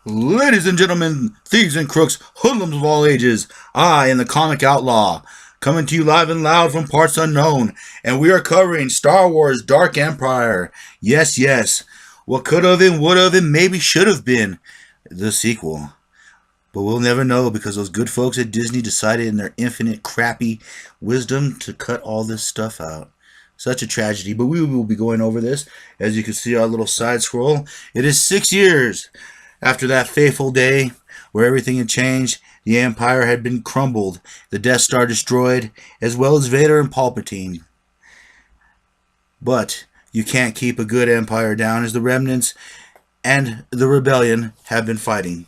Ladies and gentlemen, thieves and crooks, hoodlums of all ages, I am the comic Outlaw, coming to you live and loud from parts unknown, and we are covering Star Wars Dark Empire. Yes, yes, what could have and would have and maybe should have been the sequel. But we'll never know because those good folks at Disney decided in their infinite crappy wisdom to cut all this stuff out. Such a tragedy, but we will be going over this. As you can see, our little side scroll. It is 6 years after that fateful day where everything had changed. The Empire had been crumbled, the Death Star destroyed, as well as Vader and Palpatine. But you can't keep a good empire down as the remnants and the rebellion have been fighting.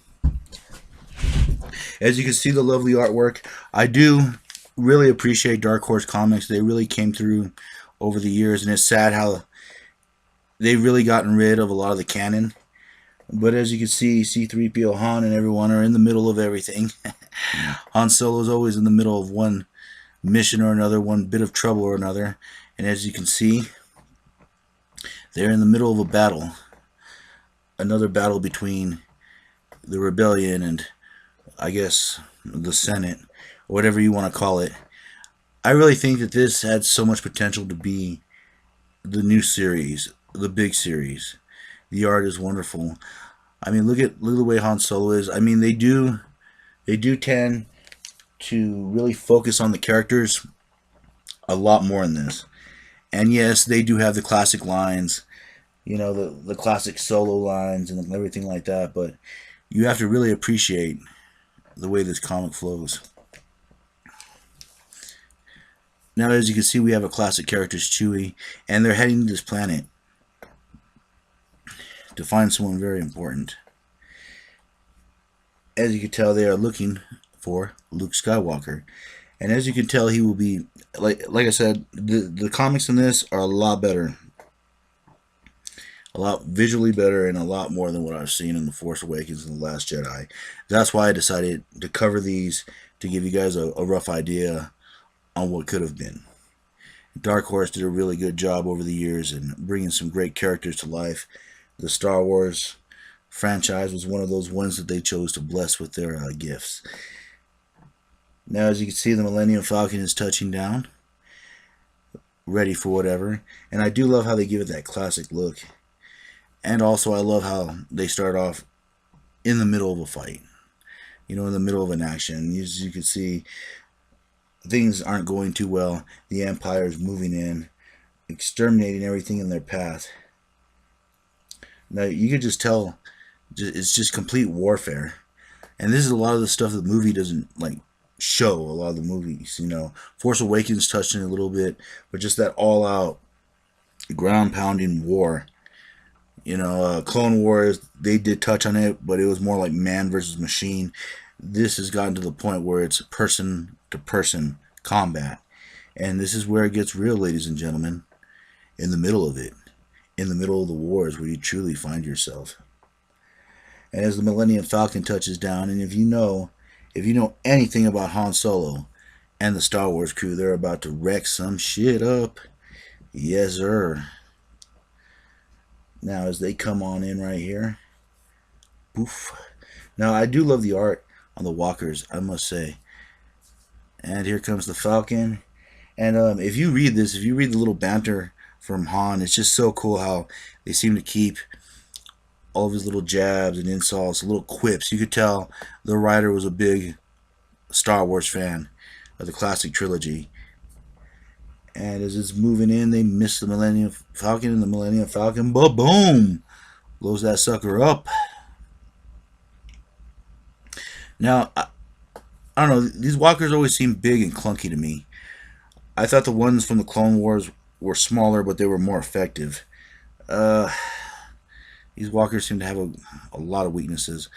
As you can see, the lovely artwork. I do really appreciate Dark Horse Comics. They really came through over the years, and it's sad how they've really gotten rid of a lot of the canon. But as you can see, C-3PO, Han, and everyone are in the middle of everything. Han Solo is always in the middle of one mission or another, one bit of trouble or another. And as you can see, they're in the middle of a battle. Another battle between the rebellion and, I guess, the Senate, or whatever you want to call it. I really think that this had so much potential to be the new series, the big series. The art is wonderful. I mean, look at the way Han Solo is. I mean, they do tend to really focus on the characters a lot more in this. And yes, they do have the classic lines, you know, the classic Solo lines and everything like that. But you have to really appreciate the way this comic flows. Now, as you can see, we have a classic character, Chewie, and they're heading to this planet to find someone very important. As you can tell, they are looking for Luke Skywalker. And as you can tell, he will be, like I said, the comics in this are a lot better. A lot visually better and a lot more than what I've seen in The Force Awakens and The Last Jedi. That's why I decided to cover these to give you guys a rough idea on what could have been. Dark Horse did a really good job over the years in bringing some great characters to life. The Star Wars franchise was one of those ones that they chose to bless with their gifts. Now, as you can see, the Millennium Falcon is touching down, ready for whatever. And I do love how they give it that classic look. And also, I love how they start off in the middle of a fight. You know, in the middle of an action. As you can see, things aren't going too well. The Empire is moving in, exterminating everything in their path. Now, you can just tell it's just complete warfare. And this is a lot of the stuff that the movie doesn't, like, show. A lot of the movies, you know. Force Awakens touched on it a little bit, but just that all-out, ground-pounding war. You know, Clone Wars, they did touch on it, but it was more like man versus machine. This has gotten to the point where it's person-to-person combat. And this is where it gets real, ladies and gentlemen. In the middle of it. In the middle of the wars where you truly find yourself. And as the Millennium Falcon touches down, and if you know anything about Han Solo and the Star Wars crew, they're about to wreck some shit up. Yes, sir. Now, as they come on in right here. Poof. Now, I do love the art on the walkers, I must say. And here comes the Falcon. And if you read this, if you read the little banter from Han, it's just so cool how they seem to keep all of his little jabs and insults, little quips. You could tell the writer was a big Star Wars fan of the classic trilogy. And as it's moving in, they miss the Millennium Falcon, and the Millennium Falcon, ba-boom, blows that sucker up. Now, I don't know, these walkers always seem big and clunky to me. I thought the ones from the Clone Wars were smaller, but they were more effective. These walkers seem to have a lot of weaknesses.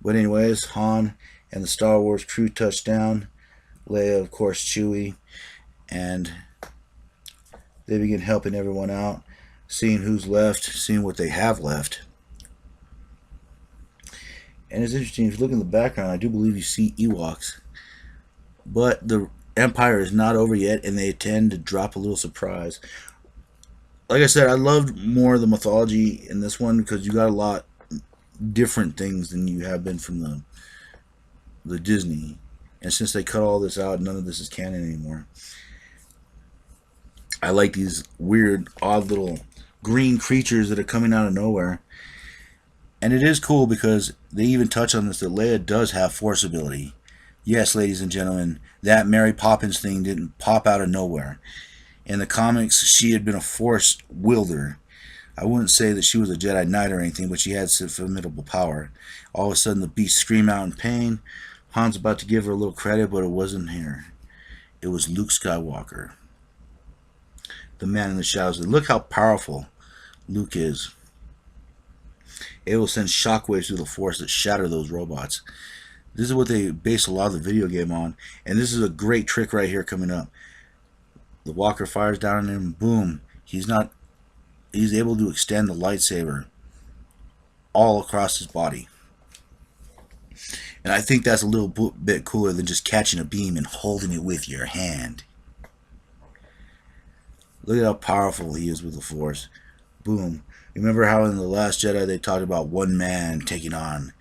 But anyways, Han and the Star Wars crew touch down. Leia, of course, Chewie, and they begin helping everyone out, seeing who's left, seeing what they have left. And it's interesting, if you look in the background, I do believe you see Ewoks. But the Empire is not over yet, and they tend to drop a little surprise. Like I said, I loved more of the mythology in this one because you got a lot different things than you have been from the Disney. And since they cut all this out, none of this is canon anymore. I like these weird, odd little green creatures that are coming out of nowhere. And it is cool because they even touch on this, that Leia does have Force ability. Yes, ladies and gentlemen, that Mary Poppins thing didn't pop out of nowhere. In the comics, she had been a Force wielder. I wouldn't say that she was a Jedi Knight or anything, but she had some formidable power. All of a sudden, the beast screamed out in pain. Han's about to give her a little credit, but it wasn't here. It was Luke Skywalker, the man in the shadows. Look how powerful Luke is. It will send shockwaves through the Force that shatter those robots. This is what they base a lot of the video game on, and this is a great trick right here coming up. The Walker fires down on him, and boom, he's able to extend the lightsaber all across his body. And I think that's a little bit cooler than just catching a beam and holding it with your hand. Look at how powerful he is with the Force. Boom. Remember how in The Last Jedi they talked about one man taking on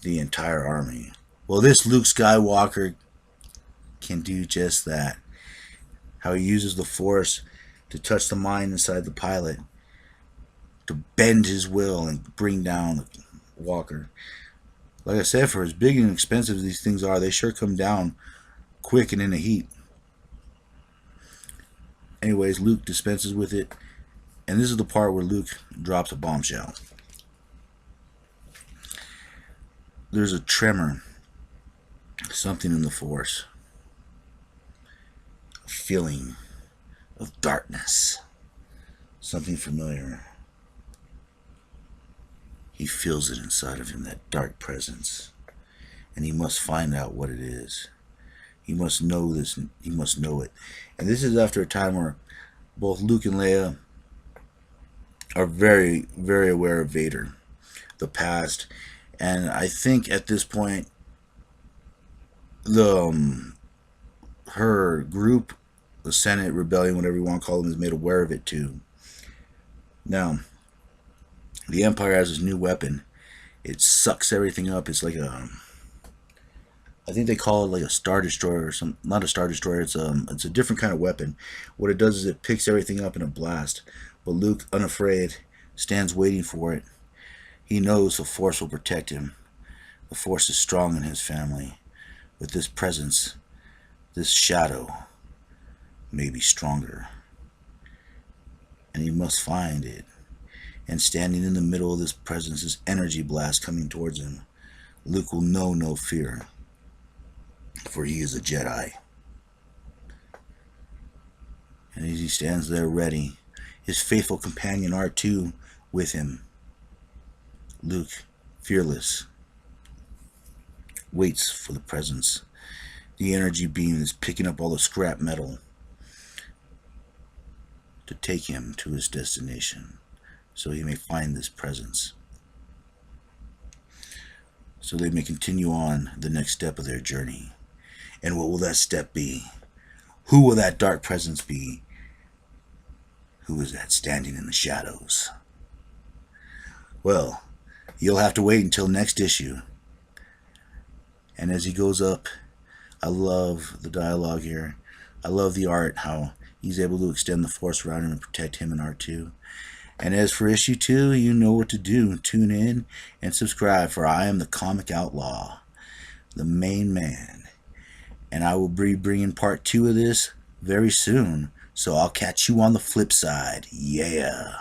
the entire army? Well, this Luke Skywalker can do just that. How he uses the Force to touch the mind inside the pilot, to bend his will and bring down the Walker. Like I said, for as big and expensive as these things are, they sure come down quick and in a heat. Anyways, Luke dispenses with it, and this is the part where Luke drops a bombshell. There's a tremor, something in the Force, a feeling of darkness, something familiar. He feels it inside of him, that dark presence, and he must find out what it is. He must know this, he must know it. And this is after a time where both Luke and Leia are very, very aware of Vader, the past, and I think at this point, her group, the Senate Rebellion, whatever you want to call them, is made aware of it too. Now, the Empire has this new weapon. It sucks everything up. It's like I think they call it like a Star Destroyer or some, not a Star Destroyer. It's a different kind of weapon. What it does is it picks everything up in a blast. But Luke, unafraid, stands waiting for it. He knows the Force will protect him. The Force is strong in his family. But this presence, this shadow, may be stronger. And he must find it. And standing in the middle of this presence, this energy blast coming towards him, Luke will know no fear, for he is a Jedi. And as he stands there ready, his faithful companion R2 with him, Luke, fearless, waits for the presence. The energy beam is picking up all the scrap metal to take him to his destination, so he may find this presence, so they may continue on the next step of their journey. And what will that step be? Who will that dark presence be? Who is that standing in the shadows? Well, you'll have to wait until next issue. And as he goes up, I love the dialogue here. I love the art, how he's able to extend the Force around him and protect him and R2. And as for issue 2, you know what to do. Tune in and subscribe, for I am the Comic Outlaw, the main man. And I will be bringing part 2 of this very soon. So I'll catch you on the flip side. Yeah.